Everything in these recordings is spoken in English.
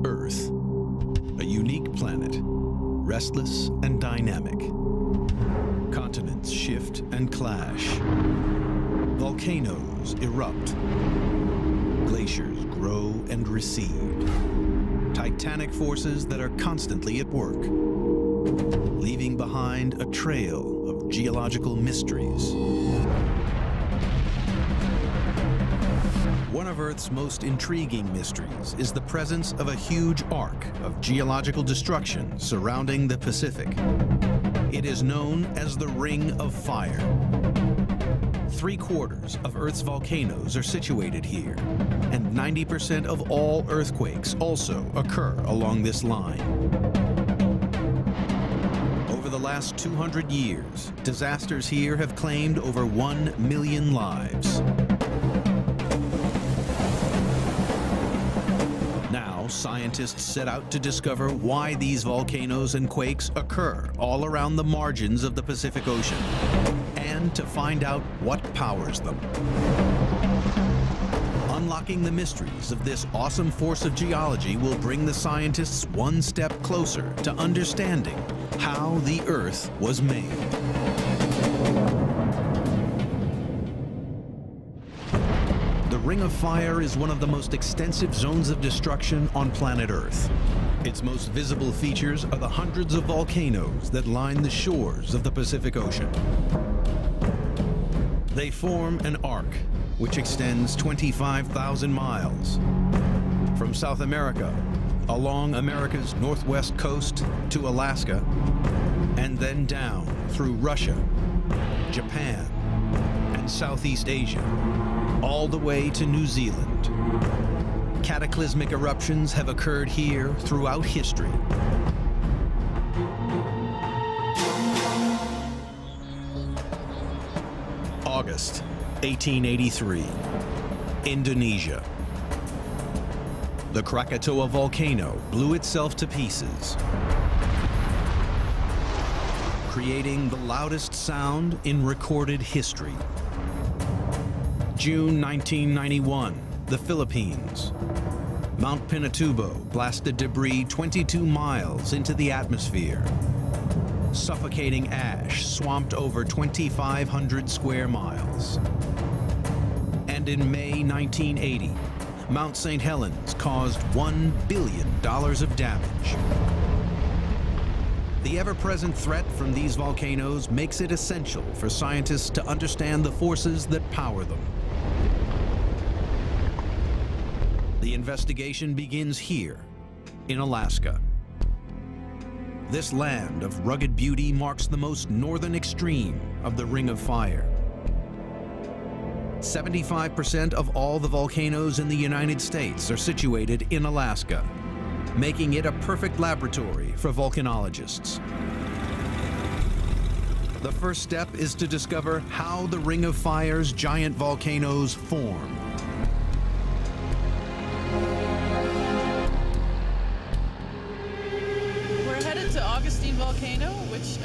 Earth, a unique planet, restless and dynamic. Continents shift and clash. Volcanoes erupt. Glaciers grow and recede. Titanic forces that are constantly at work, leaving behind a trail of geological mysteries. One of Earth's most intriguing mysteries is the presence of a huge arc of geological destruction surrounding the Pacific. It is known as the Ring of Fire. 3/4 of Earth's volcanoes are situated here, and 90% of all earthquakes also occur along this line. Over the last 200 years, disasters here have claimed over 1 million lives. Now, scientists set out to discover why these volcanoes and quakes occur all around the margins of the Pacific Ocean, and to find out what powers them. Unlocking the mysteries of this awesome force of geology will bring the scientists one step closer to understanding how the Earth was made. The Ring of Fire is one of the most extensive zones of destruction on planet Earth. Its most visible features are the hundreds of volcanoes that line the shores of the Pacific Ocean. They form an arc which extends 25,000 miles from South America along America's northwest coast to Alaska, and then down through Russia, Japan, and Southeast Asia, all the way to New Zealand. Cataclysmic eruptions have occurred here throughout history. August 1883, Indonesia. The Krakatoa volcano blew itself to pieces, creating the loudest sound in recorded history. June 1991, the Philippines. Mount Pinatubo blasted debris 22 miles into the atmosphere. Suffocating ash swamped over 2,500 square miles. And in May 1980, Mount St. Helens caused $1 billion of damage. The ever-present threat from these volcanoes makes it essential for scientists to understand the forces that power them. The investigation begins here, in Alaska. This land of rugged beauty marks the most northern extreme of the Ring of Fire. 75% of all the volcanoes in the United States are situated in Alaska, making it a perfect laboratory for volcanologists. The first step is to discover how the Ring of Fire's giant volcanoes form. We're headed to Augustine Volcano, which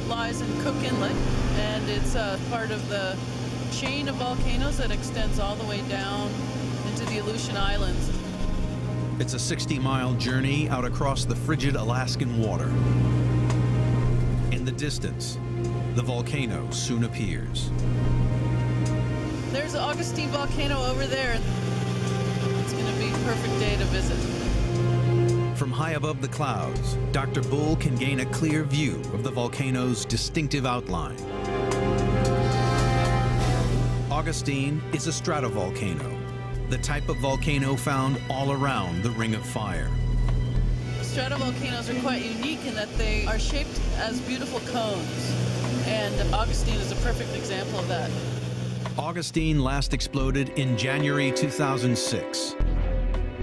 lies in Cook Inlet, and it's part of the chain of volcanoes that extends all the way down into the Aleutian Islands. It's a 60-mile journey out across the frigid Alaskan water. In the distance, the volcano soon appears. There's the Augustine Volcano over there. It's going to be a perfect day to visit. From high above the clouds, Dr. Bull can gain a clear view of the volcano's distinctive outline. Augustine is a stratovolcano, the type of volcano found all around the Ring of Fire. Stratovolcanoes are quite unique in that they are shaped as beautiful cones, and Augustine is a perfect example of that. Augustine last exploded in January 2006,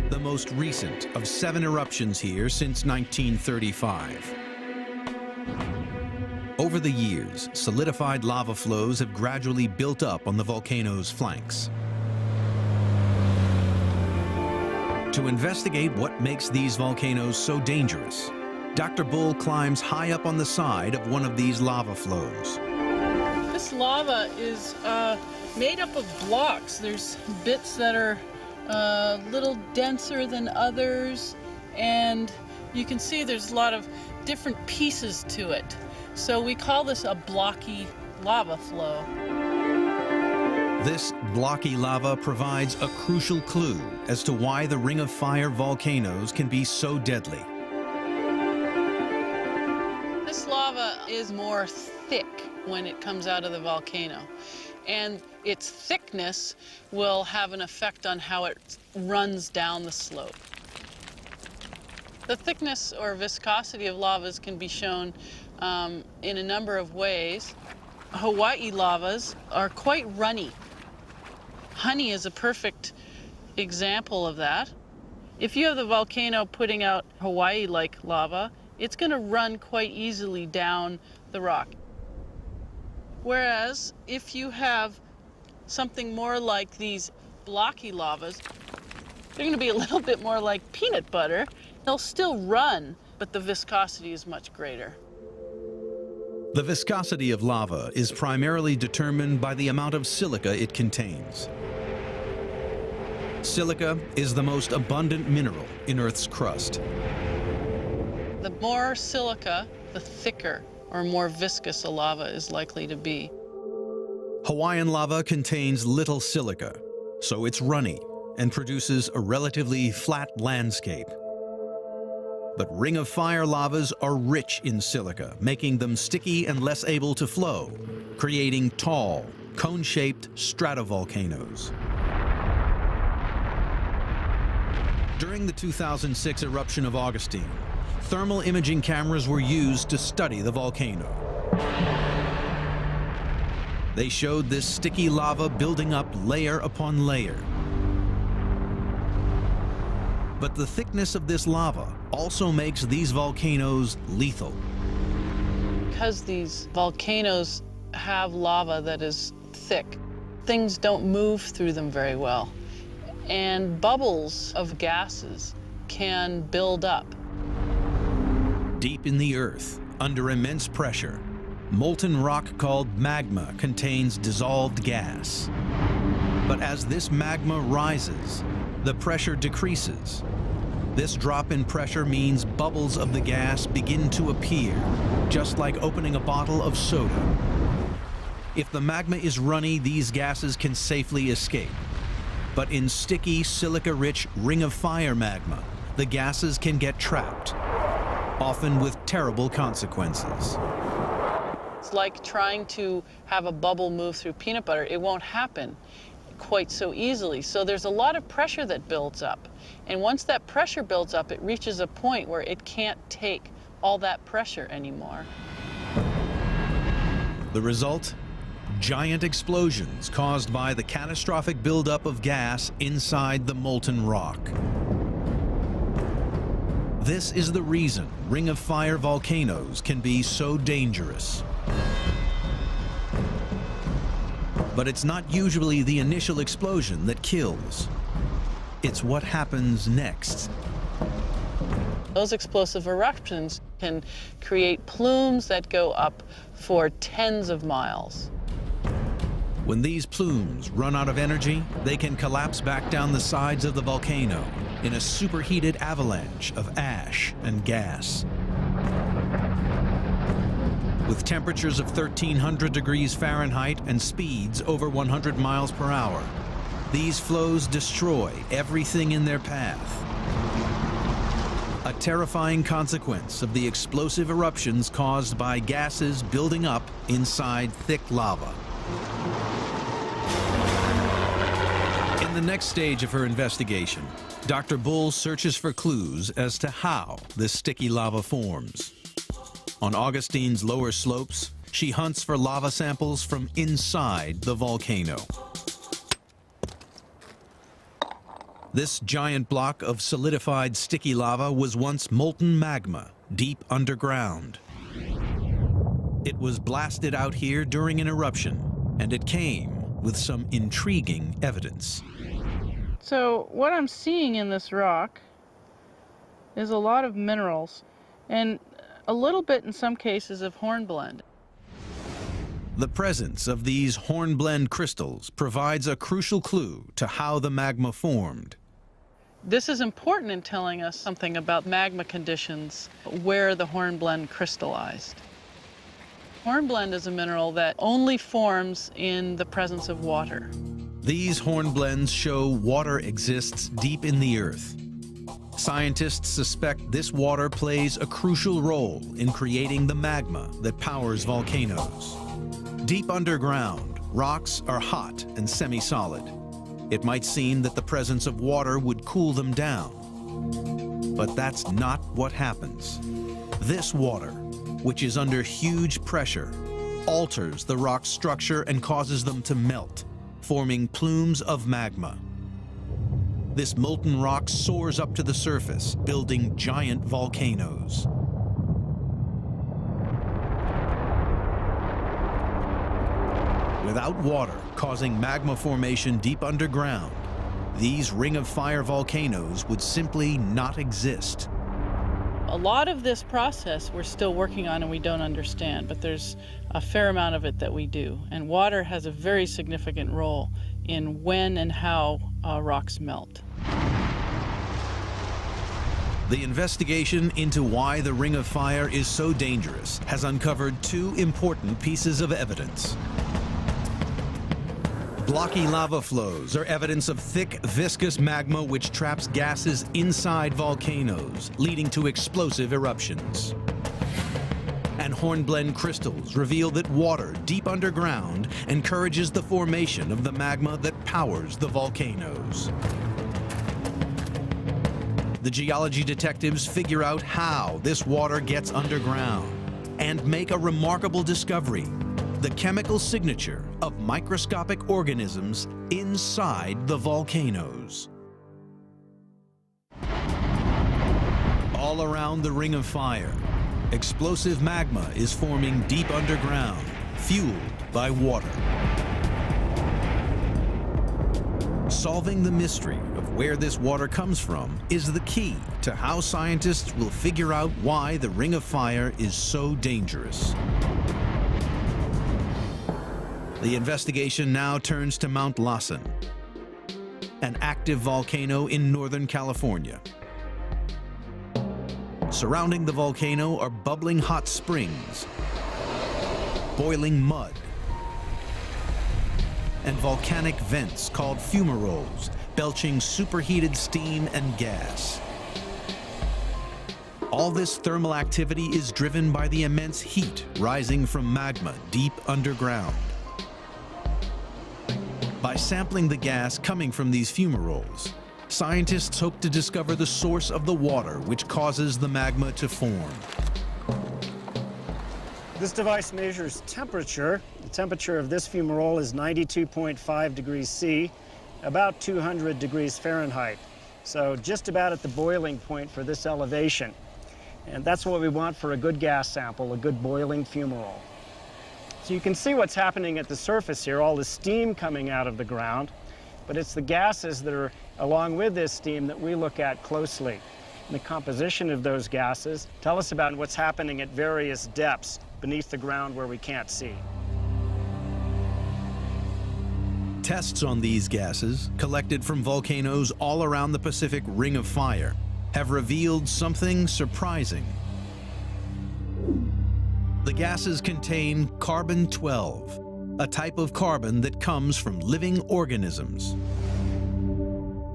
the most recent of 7 eruptions here since 1935. Over the years, solidified lava flows have gradually built up on the volcano's flanks. To investigate what makes these volcanoes so dangerous, Dr. Bull climbs high up on the side of one of these lava flows. This lava is made up of blocks. There's bits that are a little denser than others, and you can see there's a lot of different pieces to it. So we call this a blocky lava flow. This blocky lava provides a crucial clue as to why the Ring of Fire volcanoes can be so deadly. This lava is more thick when it comes out of the volcano, and its thickness will have an effect on how it runs down the slope. The thickness or viscosity of lavas can be shown in a number of ways. Hawaii lavas are quite runny. Honey is a perfect example of that. If you have the volcano putting out Hawaii-like lava, it's going to run quite easily down the rock. Whereas if you have something more like these blocky lavas, they're going to be a little bit more like peanut butter. They'll still run, but the viscosity is much greater. The viscosity of lava is primarily determined by the amount of silica it contains. Silica is the most abundant mineral in Earth's crust. The more silica, the thicker or more viscous a lava is likely to be. Hawaiian lava contains little silica, so it's runny and produces a relatively flat landscape. But Ring of Fire lavas are rich in silica, making them sticky and less able to flow, creating tall, cone-shaped stratovolcanoes. During the 2006 eruption of Augustine, thermal imaging cameras were used to study the volcano. They showed this sticky lava building up layer upon layer. But the thickness of this lava also makes these volcanoes lethal. Because these volcanoes have lava that is thick, things don't move through them very well. And bubbles of gases can build up. Deep in the earth, under immense pressure, molten rock called magma contains dissolved gas. But as this magma rises, the pressure decreases. This drop in pressure means bubbles of the gas begin to appear, just like opening a bottle of soda. If the magma is runny, these gases can safely escape. But in sticky, silica-rich Ring of Fire magma, the gases can get trapped, often with terrible consequences. It's like trying to have a bubble move through peanut butter. It won't happen quite so easily. So there's a lot of pressure that builds up. And once that pressure builds up, it reaches a point where it can't take all that pressure anymore. The result? Giant explosions caused by the catastrophic buildup of gas inside the molten rock. This is the reason Ring of Fire volcanoes can be so dangerous. But it's not usually the initial explosion that kills. It's what happens next. Those explosive eruptions can create plumes that go up for tens of miles. When these plumes run out of energy, they can collapse back down the sides of the volcano in a superheated avalanche of ash and gas. With temperatures of 1,300 degrees Fahrenheit and speeds over 100 miles per hour, these flows destroy everything in their path. A terrifying consequence of the explosive eruptions caused by gases building up inside thick lava. In the next stage of her investigation, Dr. Bull searches for clues as to how this sticky lava forms. On Augustine's lower slopes, she hunts for lava samples from inside the volcano. This giant block of solidified sticky lava was once molten magma deep underground. It was blasted out here during an eruption, and it came with some intriguing evidence. So what I'm seeing in this rock is a lot of minerals and a little bit in some cases of hornblende. The presence of these hornblende crystals provides a crucial clue to how the magma formed. This is important in telling us something about magma conditions where the hornblende crystallized. Hornblende is a mineral that only forms in the presence of water. These hornblendes show water exists deep in the earth. Scientists suspect this water plays a crucial role in creating the magma that powers volcanoes. Deep underground, rocks are hot and semi-solid. It might seem that the presence of water would cool them down. But that's not what happens. This water, which is under huge pressure, alters the rock's structure and causes them to melt, forming plumes of magma. This molten rock soars up to the surface, building giant volcanoes. Without water causing magma formation deep underground, these ring of fire volcanoes would simply not exist. A lot of this process we're still working on and we don't understand, but there's a fair amount of it that we do. And water has a very significant role in when and how rocks melt. The investigation into why the Ring of Fire is so dangerous has uncovered two important pieces of evidence. Blocky lava flows are evidence of thick, viscous magma which traps gases inside volcanoes, leading to explosive eruptions. And hornblende crystals reveal that water deep underground encourages the formation of the magma that powers the volcanoes. The geology detectives figure out how this water gets underground and make a remarkable discovery: the chemical signature of microscopic organisms inside the volcanoes. All around the Ring of Fire, explosive magma is forming deep underground, fueled by water. Solving the mystery of where this water comes from is the key to how scientists will figure out why the Ring of Fire is so dangerous. The investigation now turns to Mount Lassen, an active volcano in Northern California. Surrounding the volcano are bubbling hot springs, boiling mud, and volcanic vents called fumaroles, belching superheated steam and gas. All this thermal activity is driven by the immense heat rising from magma deep underground. By sampling the gas coming from these fumaroles, scientists hope to discover the source of the water which causes the magma to form. This device measures temperature. The temperature of this fumarole is 92.5 degrees C, about 200 degrees Fahrenheit. So just about at the boiling point for this elevation. And that's what we want for a good gas sample, a good boiling fumarole. So you can see what's happening at the surface here, all the steam coming out of the ground, but it's the gases that are along with this steam that we look at closely. And the composition of those gases tell us about what's happening at various depths beneath the ground where we can't see. Tests on these gases, collected from volcanoes all around the Pacific Ring of Fire, have revealed something surprising. The gases contain carbon-12, a type of carbon that comes from living organisms.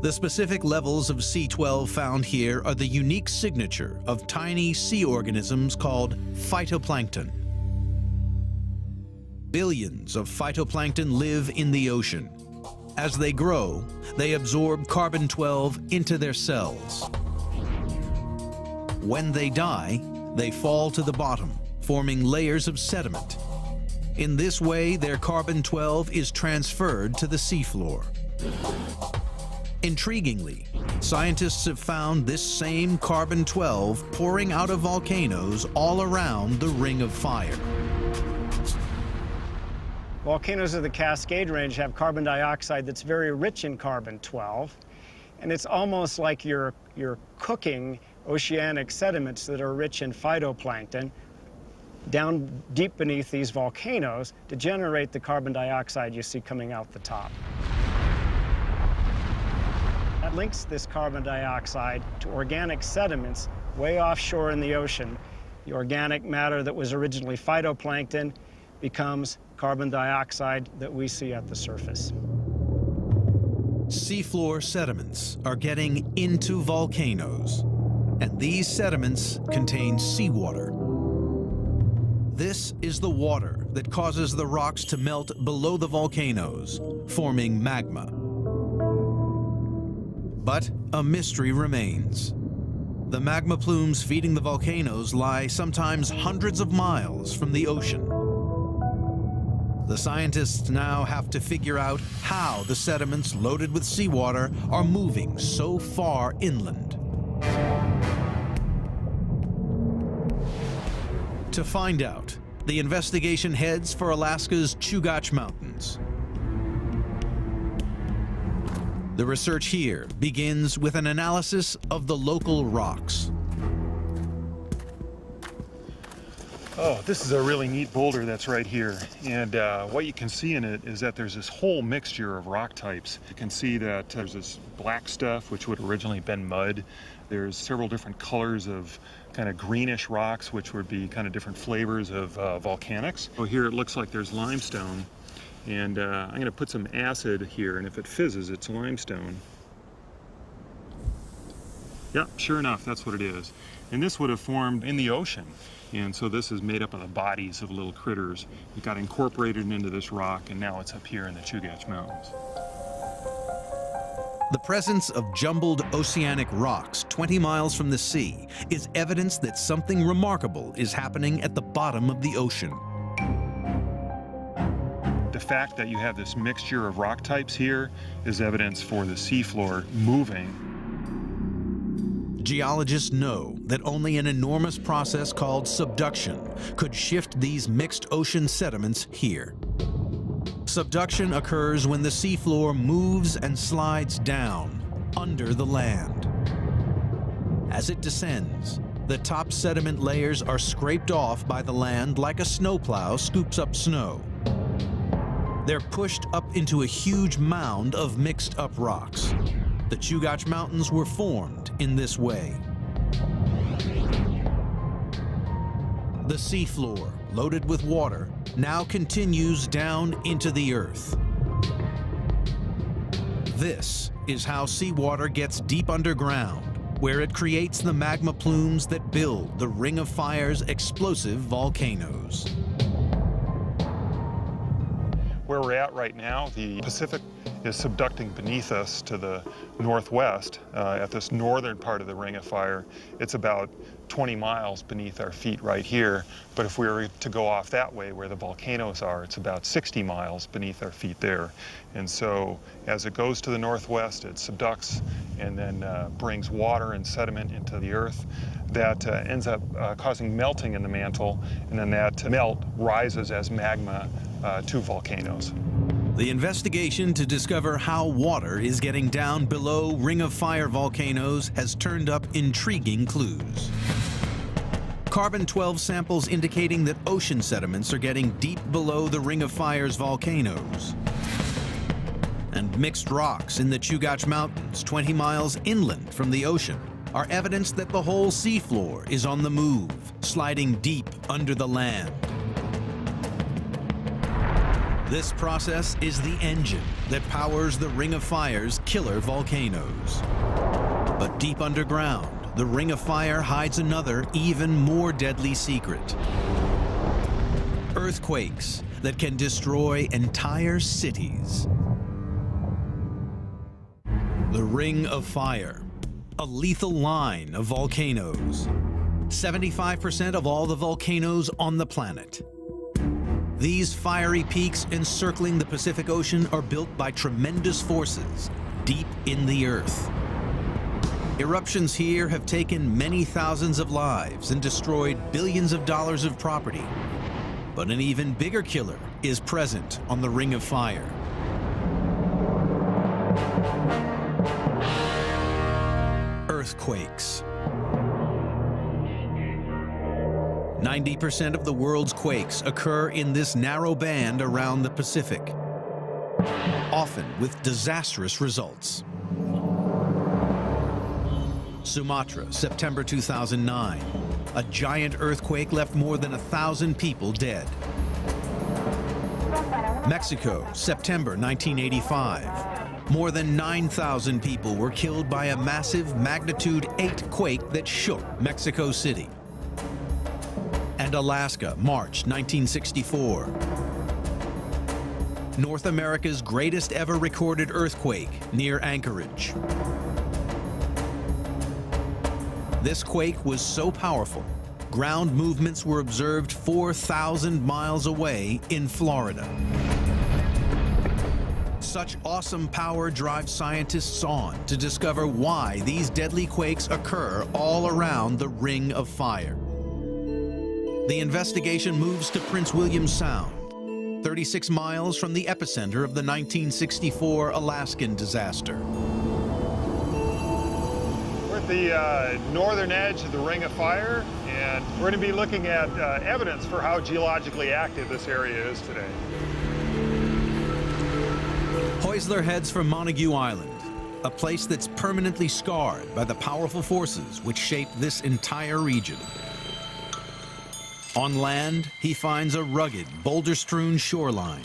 The specific levels of C12 found here are the unique signature of tiny sea organisms called phytoplankton. Billions of phytoplankton live in the ocean. As they grow, they absorb carbon-12 into their cells. When they die, they fall to the bottom, forming layers of sediment. In this way, their carbon-12 is transferred to the seafloor. Intriguingly, scientists have found this same carbon-12 pouring out of volcanoes all around the Ring of Fire. Volcanoes of the Cascade Range have carbon dioxide that's very rich in carbon-12, and it's almost like you're cooking oceanic sediments that are rich in phytoplankton down deep beneath these volcanoes to generate the carbon dioxide you see coming out the top. That links this carbon dioxide to organic sediments way offshore in the ocean. The organic matter that was originally phytoplankton becomes carbon dioxide that we see at the surface. Seafloor sediments are getting into volcanoes, and these sediments contain seawater. This is the water that causes the rocks to melt below the volcanoes, forming magma. But a mystery remains. The magma plumes feeding the volcanoes lie sometimes hundreds of miles from the ocean. The scientists now have to figure out how the sediments loaded with seawater are moving so far inland. To find out, the investigation heads for Alaska's Chugach Mountains. The research here begins with an analysis of the local rocks. Oh, this is a really neat boulder that's right here. And what you can see in it is that there's this whole mixture of rock types. You can see that there's this black stuff, which would originally have been mud. There's several different colors of kind of greenish rocks, which would be kind of different flavors of volcanics. So here it looks like there's limestone. And I'm going to put some acid here, and if it fizzes, it's limestone. Yeah, sure enough, that's what it is. And this would have formed in the ocean. And so this is made up of the bodies of little critters. It got incorporated into this rock, and now it's up here in the Chugach Mountains. The presence of jumbled oceanic rocks 20 miles from the sea is evidence that something remarkable is happening at the bottom of the ocean. The fact that you have this mixture of rock types here is evidence for the seafloor moving. Geologists know that only an enormous process called subduction could shift these mixed ocean sediments here. Subduction occurs when the seafloor moves and slides down under the land. As it descends, the top sediment layers are scraped off by the land like a snowplow scoops up snow. They're pushed up into a huge mound of mixed up rocks. The Chugach Mountains were formed in this way. The seafloor, loaded with water, now continues down into the earth. This is how seawater gets deep underground, where it creates the magma plumes that build the Ring of Fire's explosive volcanoes. Where we're at right now, the Pacific is subducting beneath us to the northwest. At this northern part of the Ring of Fire, it's about 20 miles beneath our feet right here. But if we were to go off that way where the volcanoes are, it's about 60 miles beneath our feet there. And so as it goes to the northwest, it subducts and then brings water and sediment into the earth. That ends up causing melting in the mantle, and then that melt rises as magma to volcanoes. The investigation to discover how water is getting down below Ring of Fire volcanoes has turned up intriguing clues. Carbon-12 samples indicating that ocean sediments are getting deep below the Ring of Fire's volcanoes. And mixed rocks in the Chugach Mountains, 20 miles inland from the ocean, are evidence that the whole seafloor is on the move, sliding deep under the land. This process is the engine that powers the Ring of Fire's killer volcanoes. But deep underground, the Ring of Fire hides another, even more deadly secret. Earthquakes that can destroy entire cities. The Ring of Fire, a lethal line of volcanoes. 75% of all the volcanoes on the planet. These fiery peaks encircling the Pacific Ocean are built by tremendous forces deep in the earth. Eruptions here have taken many thousands of lives and destroyed billions of dollars of property. But an even bigger killer is present on the Ring of Fire. Earthquakes. 90% of the world's quakes occur in this narrow band around the Pacific, often with disastrous results. Sumatra, September 2009. A giant earthquake left more than 1,000 people dead. Mexico, September 1985. More than 9,000 people were killed by a massive magnitude 8 quake that shook Mexico City. And Alaska, March 1964. North America's greatest ever recorded earthquake near Anchorage. This quake was so powerful, ground movements were observed 4,000 miles away in Florida. Such awesome power drives scientists on to discover why these deadly quakes occur all around the Ring of Fire. The investigation moves to Prince William Sound, 36 miles from the epicenter of the 1964 Alaskan disaster. We're at the northern edge of the Ring of Fire, and we're going to be looking at evidence for how geologically active this area is today. Heusler heads for Montague Island, a place that's permanently scarred by the powerful forces which shape this entire region. On land, he finds a rugged, boulder-strewn shoreline.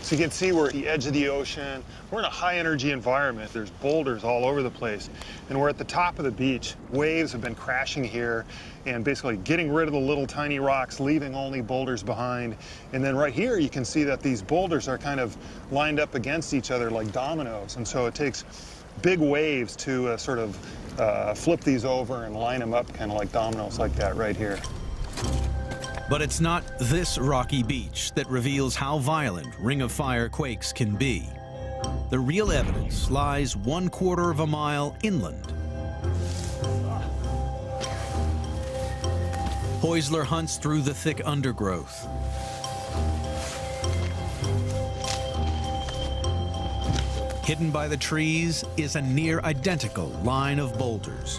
So you can see we're at the edge of the ocean. We're in a high-energy environment. There's boulders all over the place. And we're at the top of the beach. Waves have been crashing here and basically getting rid of the little tiny rocks, leaving only boulders behind. And then right here, you can see that these boulders are kind of lined up against each other like dominoes. And so it takes big waves to sort of flip these over and line them up kind of like dominoes like that right here. But it's not this rocky beach that reveals how violent Ring of Fire quakes can be. The real evidence lies 1/4 of a mile inland. Heusler hunts through the thick undergrowth. Hidden by the trees is a near identical line of boulders.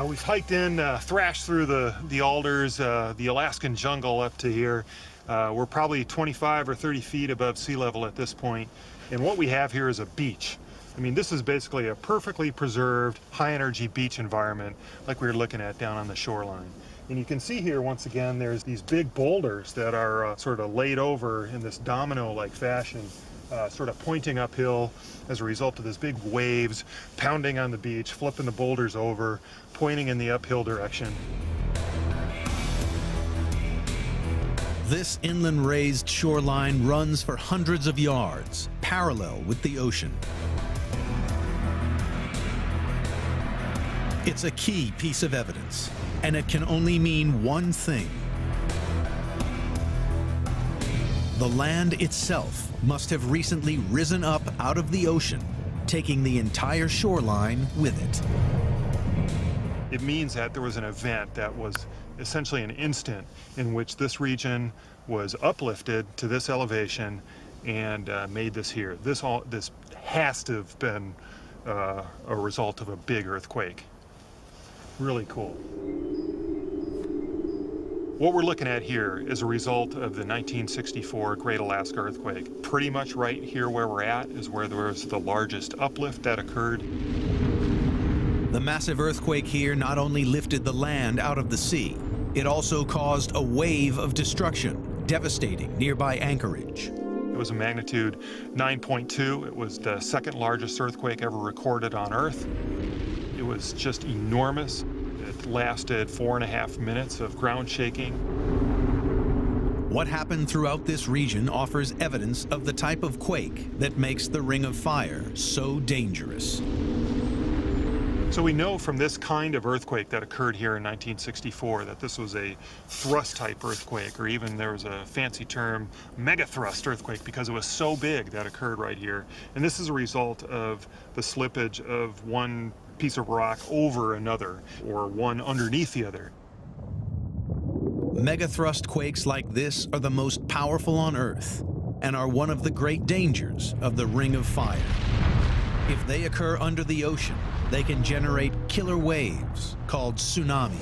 We've hiked in, thrashed through the alders, the Alaskan jungle up to here. We're probably 25 or 30 feet above sea level at this point. And what we have here is a beach. I mean, this is basically a perfectly preserved, high-energy beach environment like we were looking at down on the shoreline. And you can see here, once again, there's these big boulders that are sort of laid over in this domino-like fashion, sort of pointing uphill as a result of this big waves pounding on the beach, flipping the boulders over, pointing in the uphill direction. This inland raised shoreline runs for hundreds of yards, parallel with the ocean. It's a key piece of evidence, and it can only mean one thing. The land itself must have recently risen up out of the ocean, taking the entire shoreline with it. It means that there was an event that was essentially an instant in which this region was uplifted to this elevation and made this here. This has to have been a result of a big earthquake. Really cool. What we're looking at here is a result of the 1964 Great Alaska Earthquake. Pretty much right here where we're at is where there was the largest uplift that occurred. The massive earthquake here not only lifted the land out of the sea, it also caused a wave of destruction, devastating nearby Anchorage. It was a magnitude 9.2. It was the second largest earthquake ever recorded on Earth. It was just enormous. It lasted 4.5 minutes of ground shaking. What happened throughout this region offers evidence of the type of quake that makes the Ring of Fire so dangerous. So we know from this kind of earthquake that occurred here in 1964 that this was a thrust-type earthquake, or even there was a fancy term, megathrust earthquake, because it was so big that occurred right here. And this is a result of the slippage of one piece of rock over another, or one underneath the other. Megathrust quakes like this are the most powerful on Earth and are one of the great dangers of the Ring of Fire. If they occur under the ocean, they can generate killer waves called tsunamis.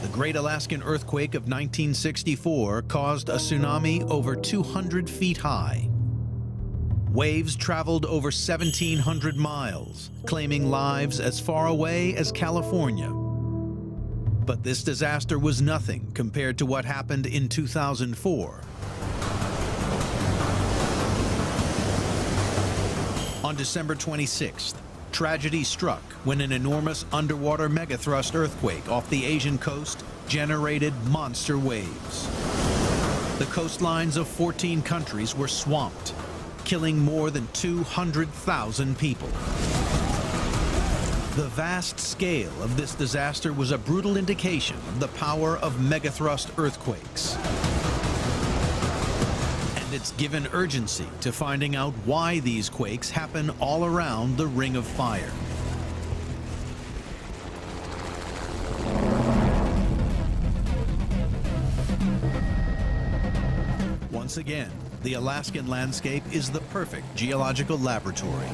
The Great Alaskan Earthquake of 1964 caused a tsunami over 200 feet high. Waves traveled over 1,700 miles, claiming lives as far away as California. But this disaster was nothing compared to what happened in 2004. On December 26th, tragedy struck when an enormous underwater megathrust earthquake off the Asian coast generated monster waves. The coastlines of 14 countries were swamped, killing more than 200,000 people. The vast scale of this disaster was a brutal indication of the power of megathrust earthquakes. And it's given urgency to finding out why these quakes happen all around the Ring of Fire. Once again, the Alaskan landscape is the perfect geological laboratory.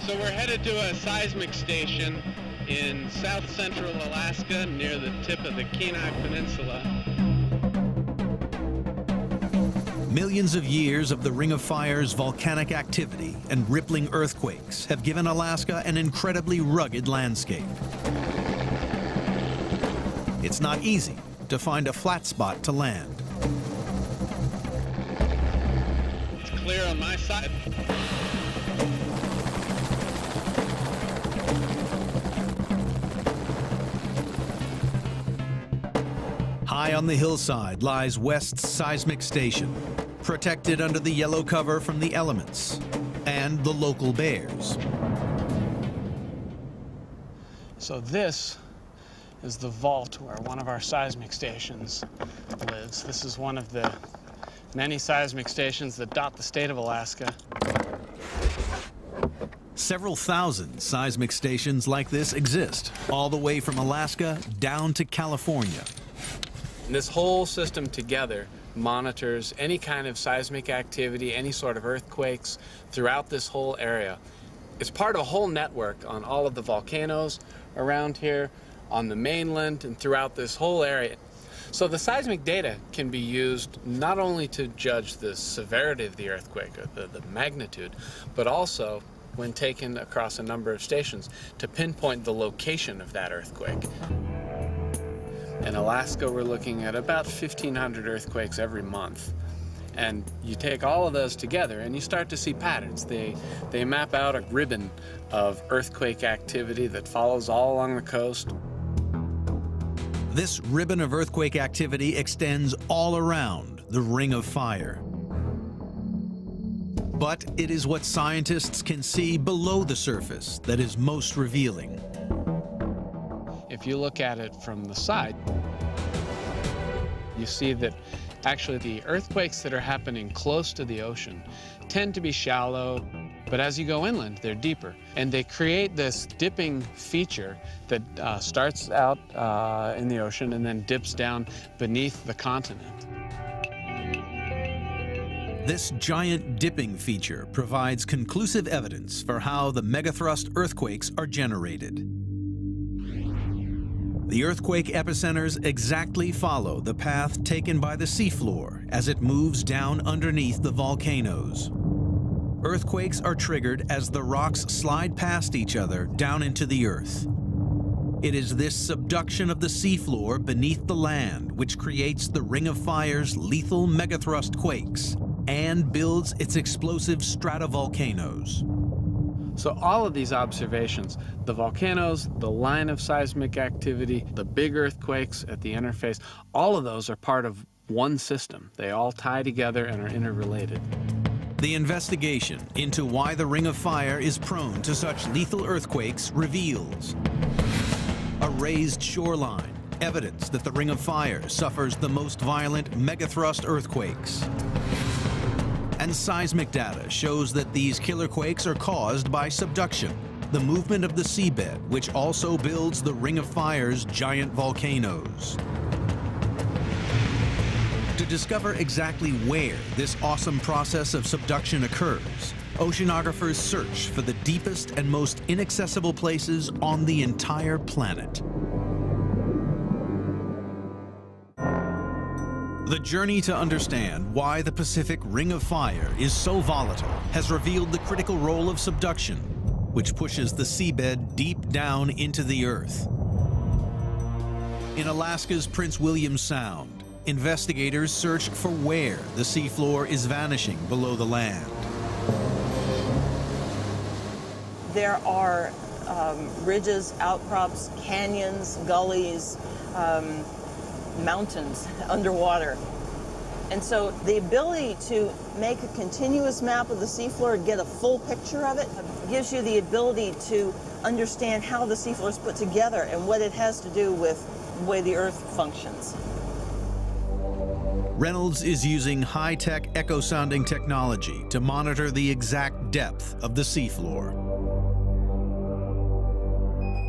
So we're headed to a seismic station in south central Alaska near the tip of the Kenai Peninsula. Millions of years of the Ring of Fire's volcanic activity and rippling earthquakes have given Alaska an incredibly rugged landscape. It's not easy to find a flat spot to land. It's clear on my side. High on the hillside lies West's seismic station, protected under the yellow cover from the elements and the local bears. So this is the vault where one of our seismic stations lives. This is one of the many seismic stations that dot the state of Alaska. Several thousand seismic stations like this exist, all the way from Alaska down to California. And this whole system together monitors any kind of seismic activity, any sort of earthquakes throughout this whole area. It's part of a whole network on all of the volcanoes around here, on the mainland, and throughout this whole area. So the seismic data can be used not only to judge the severity of the earthquake, or the magnitude, but also, when taken across a number of stations, to pinpoint the location of that earthquake. In Alaska, we're looking at about 1,500 earthquakes every month. And you take all of those together and you start to see patterns. They map out a ribbon of earthquake activity that follows all along the coast. This ribbon of earthquake activity extends all around the Ring of Fire. But it is what scientists can see below the surface that is most revealing. If you look at it from the side, you see that actually the earthquakes that are happening close to the ocean tend to be shallow, but as you go inland, they're deeper. And they create this dipping feature that starts out in the ocean and then dips down beneath the continent. This giant dipping feature provides conclusive evidence for how the megathrust earthquakes are generated. The earthquake epicenters exactly follow the path taken by the seafloor as it moves down underneath the volcanoes. Earthquakes are triggered as the rocks slide past each other down into the earth. It is this subduction of the seafloor beneath the land which creates the Ring of Fire's lethal megathrust quakes and builds its explosive stratovolcanoes. So all of these observations, the volcanoes, the line of seismic activity, the big earthquakes at the interface, all of those are part of one system. They all tie together and are interrelated. The investigation into why the Ring of Fire is prone to such lethal earthquakes reveals a raised shoreline, evidence that the Ring of Fire suffers the most violent megathrust earthquakes. And seismic data shows that these killer quakes are caused by subduction, the movement of the seabed, which also builds the Ring of Fire's giant volcanoes. To discover exactly where this awesome process of subduction occurs, oceanographers search for the deepest and most inaccessible places on the entire planet. The journey to understand why the Pacific Ring of Fire is so volatile has revealed the critical role of subduction, which pushes the seabed deep down into the Earth. In Alaska's Prince William Sound, investigators search for where the seafloor is vanishing below the land. There are ridges, outcrops, canyons, gullies, mountains underwater. And so the ability to make a continuous map of the seafloor and get a full picture of it gives you the ability to understand how the seafloor is put together and what it has to do with the way the Earth functions. Reynolds is using high-tech echo-sounding technology to monitor the exact depth of the seafloor.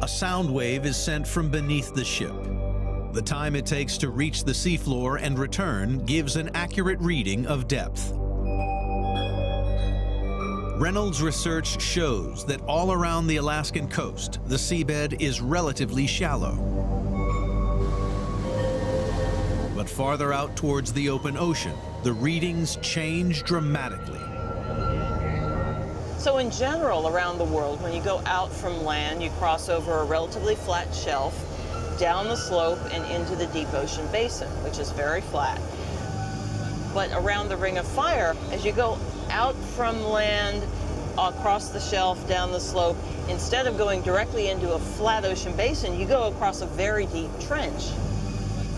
A sound wave is sent from beneath the ship. The time it takes to reach the seafloor and return gives an accurate reading of depth. Reynolds' research shows that all around the Alaskan coast, the seabed is relatively shallow. But farther out towards the open ocean, the readings change dramatically. So in general, around the world, when you go out from land, you cross over a relatively flat shelf, down the slope and into the deep ocean basin, which is very flat. But around the Ring of Fire, as you go out from land, across the shelf, down the slope, instead of going directly into a flat ocean basin, you go across a very deep trench.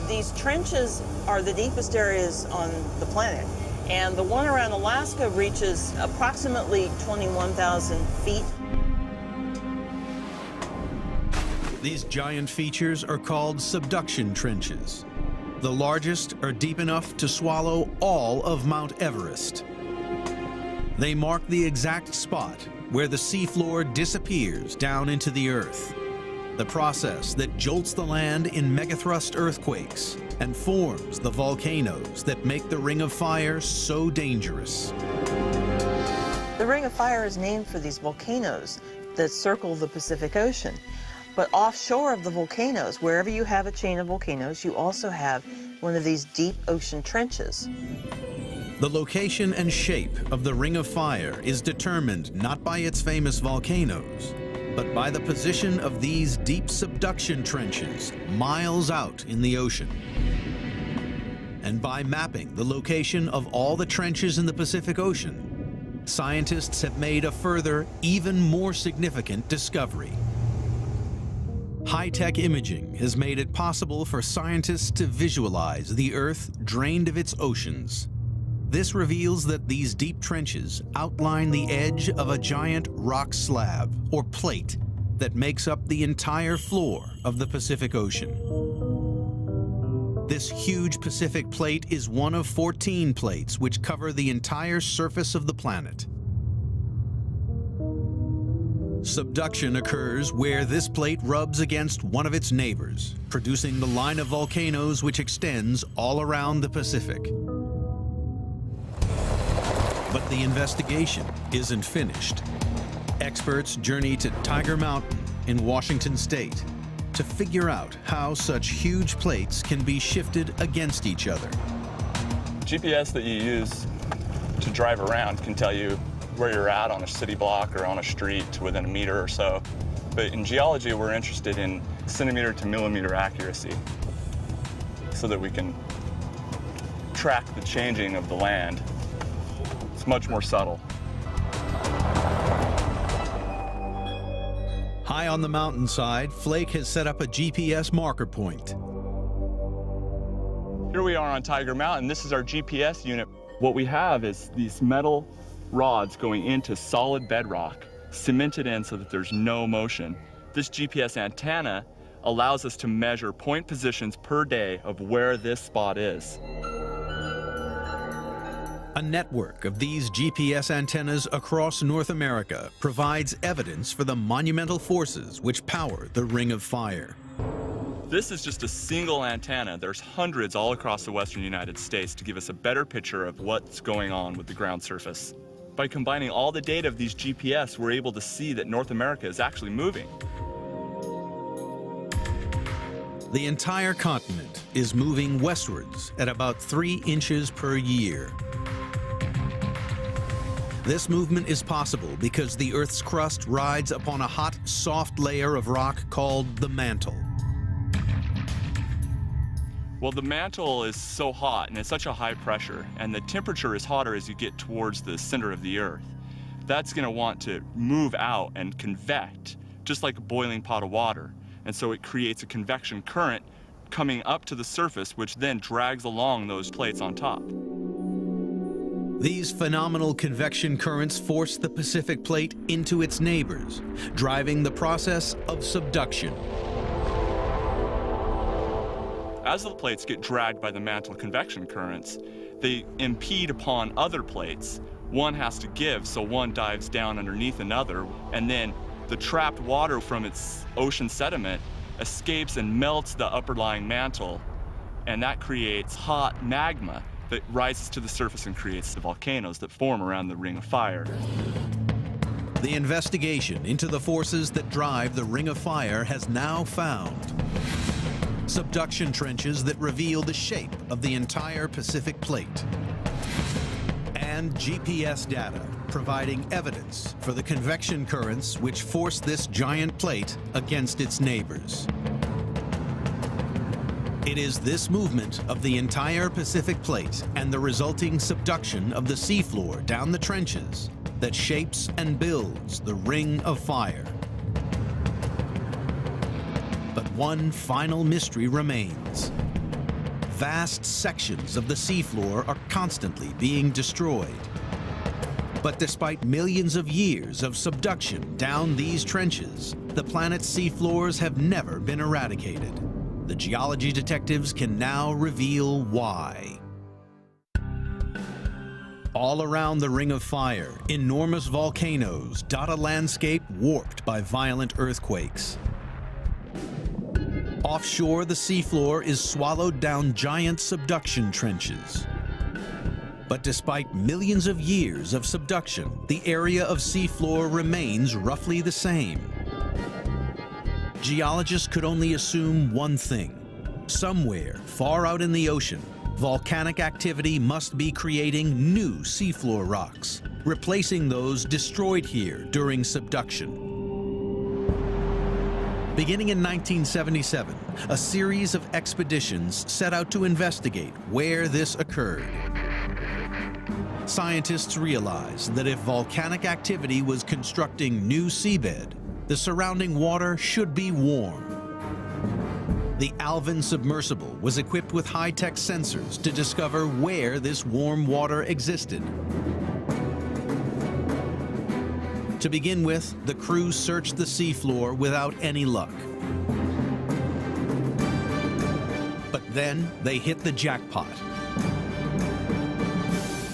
These trenches are the deepest areas on the planet, and the one around Alaska reaches approximately 21,000 feet. These giant features are called subduction trenches. The largest are deep enough to swallow all of Mount Everest. They mark the exact spot where the seafloor disappears down into the Earth, the process that jolts the land in megathrust earthquakes and forms the volcanoes that make the Ring of Fire so dangerous. The Ring of Fire is named for these volcanoes that circle the Pacific Ocean. But offshore of the volcanoes, wherever you have a chain of volcanoes, you also have one of these deep ocean trenches. The location and shape of the Ring of Fire is determined not by its famous volcanoes, but by the position of these deep subduction trenches miles out in the ocean. And by mapping the location of all the trenches in the Pacific Ocean, scientists have made a further, even more significant discovery. High-tech imaging has made it possible for scientists to visualize the Earth drained of its oceans. This reveals that these deep trenches outline the edge of a giant rock slab, or plate, that makes up the entire floor of the Pacific Ocean. This huge Pacific plate is one of 14 plates which cover the entire surface of the planet. Subduction occurs where this plate rubs against one of its neighbors, producing the line of volcanoes which extends all around the Pacific. But the investigation isn't finished. Experts journey to Tiger Mountain in Washington State to figure out how such huge plates can be shifted against each other. GPS that you use to drive around can tell you where you're at on a city block or on a street to within a meter or so. But in geology, we're interested in centimeter to millimeter accuracy so that we can track the changing of the land. It's much more subtle. High on the mountainside, Flake has set up a GPS marker point. Here we are on Tiger Mountain. This is our GPS unit. What we have is these metal rods going into solid bedrock, cemented in so that there's no motion. This GPS antenna allows us to measure point positions per day of where this spot is. A network of these GPS antennas across North America provides evidence for the monumental forces which power the Ring of Fire. This is just a single antenna. There's hundreds all across the western United States to give us a better picture of what's going on with the ground surface. By combining all the data of these GPS, we're able to see that North America is actually moving. The entire continent is moving westwards at about 3 inches per year. This movement is possible because the Earth's crust rides upon a hot, soft layer of rock called the mantle. Well, the mantle is so hot and it's such a high pressure, and the temperature is hotter as you get towards the center of the Earth. That's going to want to move out and convect, just like a boiling pot of water. And so it creates a convection current coming up to the surface, which then drags along those plates on top. These phenomenal convection currents force the Pacific Plate into its neighbors, driving the process of subduction. As the plates get dragged by the mantle convection currents, they impede upon other plates. One has to give, so one dives down underneath another, and then the trapped water from its ocean sediment escapes and melts the upper-lying mantle, and that creates hot magma that rises to the surface and creates the volcanoes that form around the Ring of Fire. The investigation into the forces that drive the Ring of Fire has now found subduction trenches that reveal the shape of the entire Pacific Plate, and GPS data providing evidence for the convection currents which force this giant plate against its neighbors. It is this movement of the entire Pacific Plate and the resulting subduction of the seafloor down the trenches that shapes and builds the Ring of Fire. But one final mystery remains. Vast sections of the seafloor are constantly being destroyed. But despite millions of years of subduction down these trenches, the planet's seafloors have never been eradicated. The geology detectives can now reveal why. All around the Ring of Fire, enormous volcanoes dot a landscape warped by violent earthquakes. Offshore, the seafloor is swallowed down giant subduction trenches. But despite millions of years of subduction, the area of seafloor remains roughly the same. Geologists could only assume one thing. Somewhere far out in the ocean, volcanic activity must be creating new seafloor rocks, replacing those destroyed here during subduction. Beginning in 1977, a series of expeditions set out to investigate where this occurred. Scientists realized that if volcanic activity was constructing new seabed, the surrounding water should be warm. The Alvin submersible was equipped with high-tech sensors to discover where this warm water existed. To begin with, the crew searched the seafloor without any luck. But then they hit the jackpot.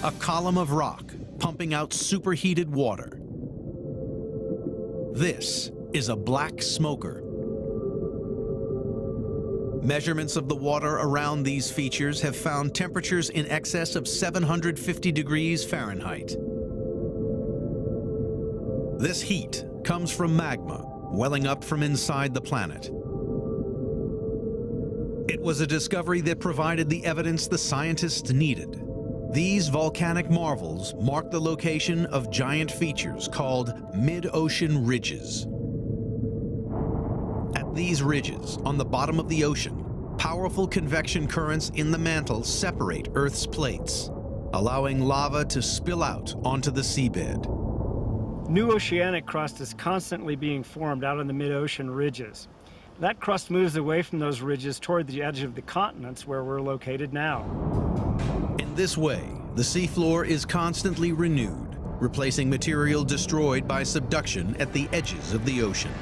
A column of rock pumping out superheated water. This is a black smoker. Measurements of the water around these features have found temperatures in excess of 750 degrees Fahrenheit. This heat comes from magma welling up from inside the planet. It was a discovery that provided the evidence the scientists needed. These volcanic marvels mark the location of giant features called mid-ocean ridges. At these ridges, on the bottom of the ocean, powerful convection currents in the mantle separate Earth's plates, allowing lava to spill out onto the seabed. New oceanic crust is constantly being formed out on the mid-ocean ridges. That crust moves away from those ridges toward the edge of the continents where we're located now. In this way, the seafloor is constantly renewed, replacing material destroyed by subduction at the edges of the ocean.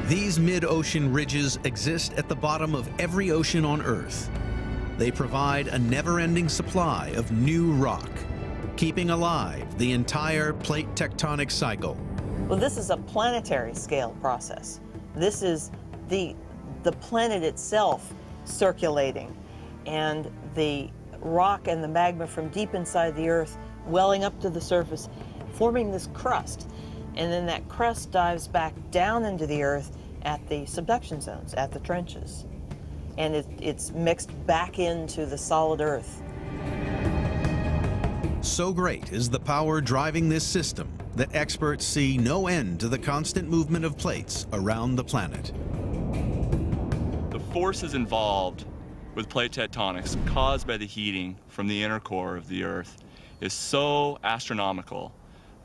These mid-ocean ridges exist at the bottom of every ocean on Earth. They provide a never-ending supply of new rock, keeping alive the entire plate tectonic cycle. Well, this is a planetary scale process. This is the planet itself circulating, and the rock and the magma from deep inside the Earth welling up to the surface, forming this crust. And then that crust dives back down into the Earth at the subduction zones, at the trenches. And it's mixed back into the solid earth. So great is the power driving this system that experts see no end to the constant movement of plates around the planet. The forces involved with plate tectonics caused by the heating from the inner core of the Earth is so astronomical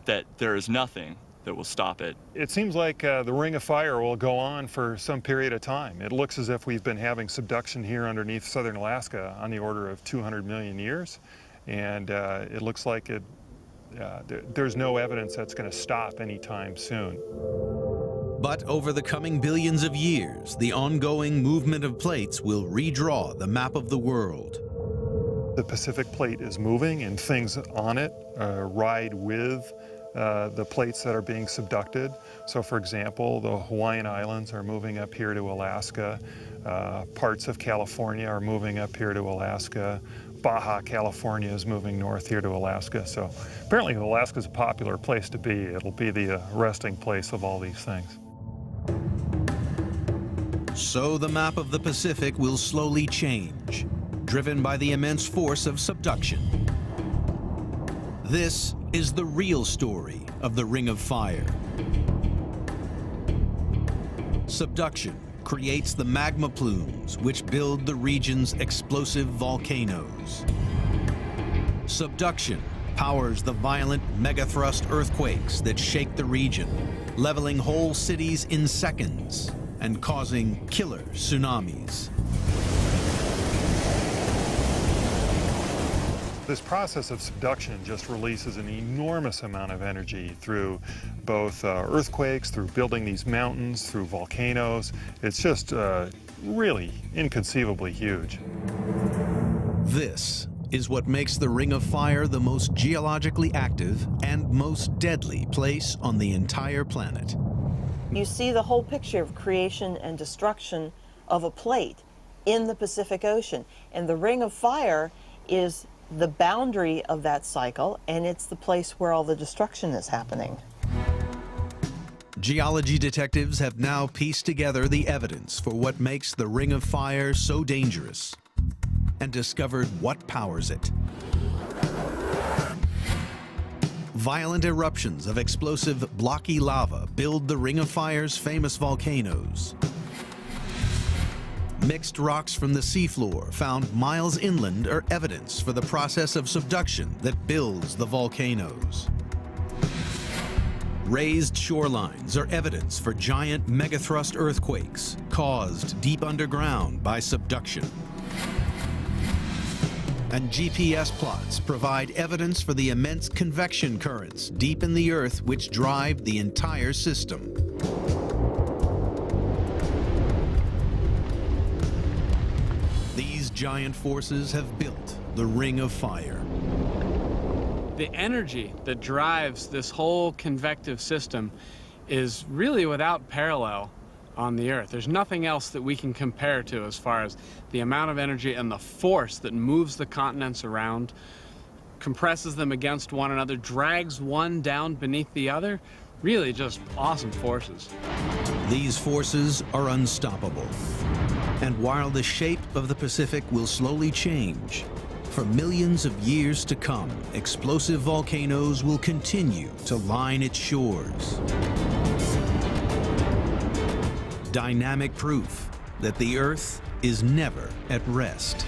that there is nothing that will stop it. It seems like the Ring of Fire will go on for some period of time. It looks as if we've been having subduction here underneath southern Alaska on the order of 200 million years. And it looks like there's no evidence that's going to stop anytime soon. But over the coming billions of years, the ongoing movement of plates will redraw the map of the world. The Pacific plate is moving, and things on it ride with the plates that are being subducted. So, for example, the Hawaiian Islands are moving up here to Alaska. Parts of California are moving up here to Alaska. Baja California is moving north here to Alaska. So apparently Alaska's a popular place to be. It'll be the resting place of all these things. So the map of the Pacific will slowly change, driven by the immense force of subduction. This is the real story of the Ring of Fire. Subduction creates the magma plumes which build the region's explosive volcanoes. Subduction powers the violent megathrust earthquakes that shake the region, leveling whole cities in seconds and causing killer tsunamis. This process of subduction just releases an enormous amount of energy through both earthquakes, through building these mountains, through volcanoes. It's just really inconceivably huge. This is what makes the Ring of Fire the most geologically active and most deadly place on the entire planet. You see the whole picture of creation and destruction of a plate in the Pacific Ocean. And the Ring of Fire is the boundary of that cycle, and it's the place where all the destruction is happening. Geology detectives have now pieced together the evidence for what makes the Ring of Fire so dangerous and discovered what powers it. Violent eruptions of explosive blocky lava build the Ring of Fire's famous volcanoes. Mixed rocks from the seafloor found miles inland are evidence for the process of subduction that builds the volcanoes. Raised shorelines are evidence for giant megathrust earthquakes caused deep underground by subduction. And GPS plots provide evidence for the immense convection currents deep in the Earth which drive the entire system. These giant forces have built the Ring of Fire. The energy that drives this whole convective system is really without parallel on the Earth. There's nothing else that we can compare to as far as the amount of energy and the force that moves the continents around, compresses them against one another, drags one down beneath the other. Really just awesome forces. These forces are unstoppable. And while the shape of the Pacific will slowly change, for millions of years to come, explosive volcanoes will continue to line its shores. Dynamic proof that the Earth is never at rest.